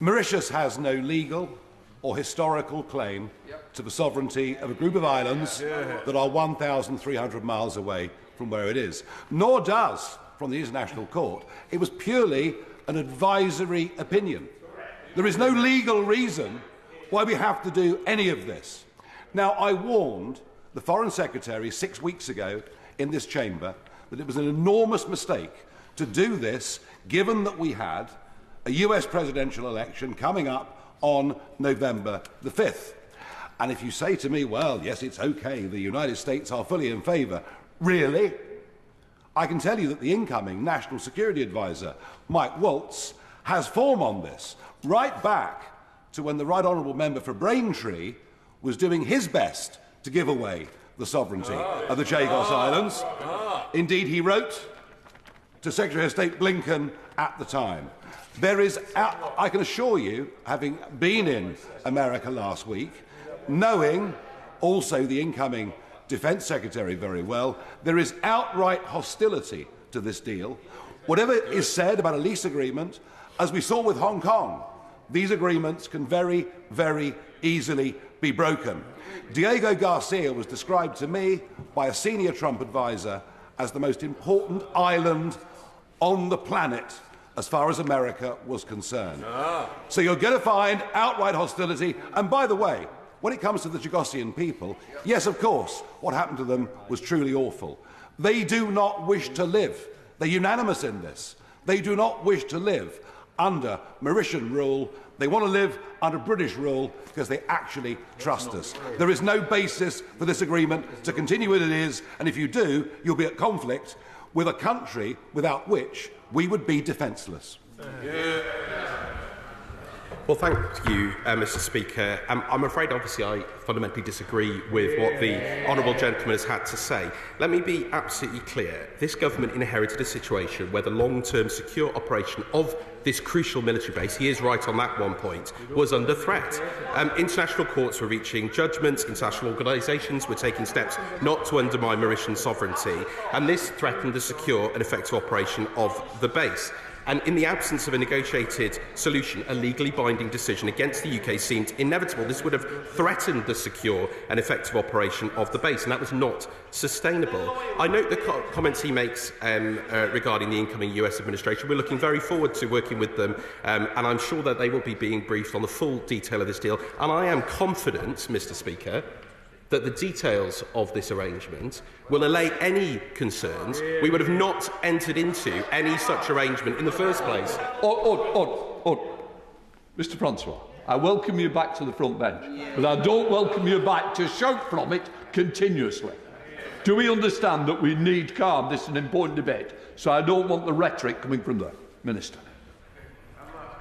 Mauritius has no legal or historical claim to the sovereignty of a group of islands that are 1,300 miles away from where it is. Nor does, from the International Court, it was purely an advisory opinion. There is no legal reason why we have to do any of this. Now, I warned the Foreign Secretary 6 weeks ago in this chamber that it was an enormous mistake to do this, given that we had a US presidential election coming up on November the 5th. And if you say to me, well, yes, it's okay, the United States are fully in favour, really? I can tell you that the incoming National Security Advisor, Mike Waltz, has form on this, right back to when the Right Honourable Member for Braintree was doing his best to give away the sovereignty of the Chagos Islands. Indeed, he wrote to Secretary of State Blinken at the time. There is, I can assure you, having been in America last week, knowing also the incoming Defence Secretary very well, there is outright hostility to this deal. Whatever is said about a lease agreement, as we saw with Hong Kong, these agreements can very, very easily be broken. Diego Garcia was described to me by a senior Trump advisor as the most important island on the planet as far as America was concerned. So you're going to find outright hostility. And by the way, when it comes to the Chagosian people, yes, of course, what happened to them was truly awful. They do not wish to live. They're unanimous in this. They do not wish to live under Mauritian rule. They want to live under British rule because they actually trust us. There is no basis for this agreement to continue as it is, and if you do, you'll be at conflict with a country without which we would be defenceless. Well, thank you, Mr. Speaker. I'm afraid, obviously, I fundamentally disagree with what the honourable gentleman has had to say. Let me be absolutely clear. This government inherited a situation where the long-term secure operation of this crucial military base, he is right on that one point, was under threat. International courts were reaching judgments, international organisations were taking steps not to undermine Mauritian sovereignty, and this threatened the secure and effective operation of the base. And in the absence of a negotiated solution, a legally binding decision against the UK seemed inevitable. This would have threatened the secure and effective operation of the base, and that was not sustainable. I note the comments he makes regarding the incoming US administration. We're looking very forward to working with them, and I'm sure that they will be being briefed on the full detail of this deal. And I am confident, Mr. Speaker, that the details of this arrangement will allay any concerns. We would have not entered into any such arrangement in the first place. Mr. Francois, I welcome you back to the front bench, but I don't welcome you back to shout from it continuously. Do we understand that we need calm? This is an important debate, so I don't want the rhetoric coming from the Minister.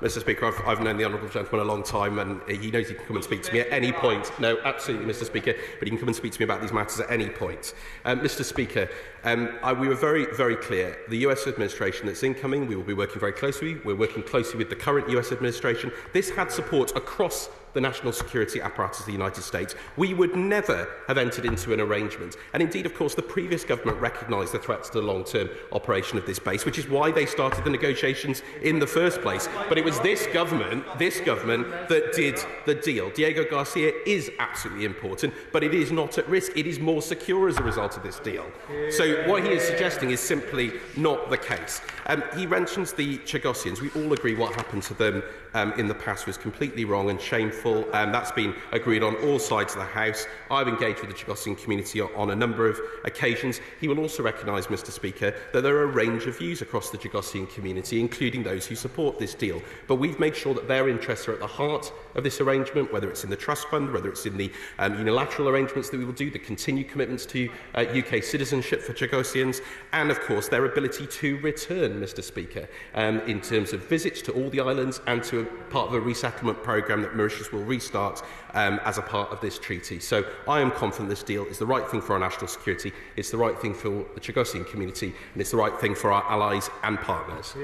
Mr. Speaker, I've known the honourable gentleman a long time, and he knows he can come and speak to me at any point. No, absolutely, Mr. Speaker, but he can come and speak to me about these matters at any point. Mr. Speaker, we were very, very clear. The US administration that's incoming, we will be working very closely. We're working closely with the current US administration. This had support across the national security apparatus of the United States. We would never have entered into an arrangement. And indeed, of course, the previous government recognised the threats to the long-term operation of this base, which is why they started the negotiations in the first place. But it was this government that did the deal. Diego Garcia is absolutely important, but it is not at risk. It is more secure as a result of this deal. So what he is suggesting is simply not the case. He mentions the Chagosians. We all agree what happened to them in the past was completely wrong and shameful. That's been agreed on all sides of the House. I've engaged with the Chagosian community on a number of occasions. He will also recognise, Mr. Speaker, that there are a range of views across the Chagosian community, including those who support this deal. But we've made sure that their interests are at the heart of this arrangement, whether it's in the trust fund, whether it's in the unilateral arrangements that we will do, the continued commitments to UK citizenship for Chagosians, and, of course, their ability to return, Mr. Speaker, in terms of visits to all the islands and to a part of a resettlement programme that Mauritius will restart as a part of this treaty. So I am confident this deal is the right thing for our national security, it's the right thing for the Chagosian community, and it's the right thing for our allies and partners.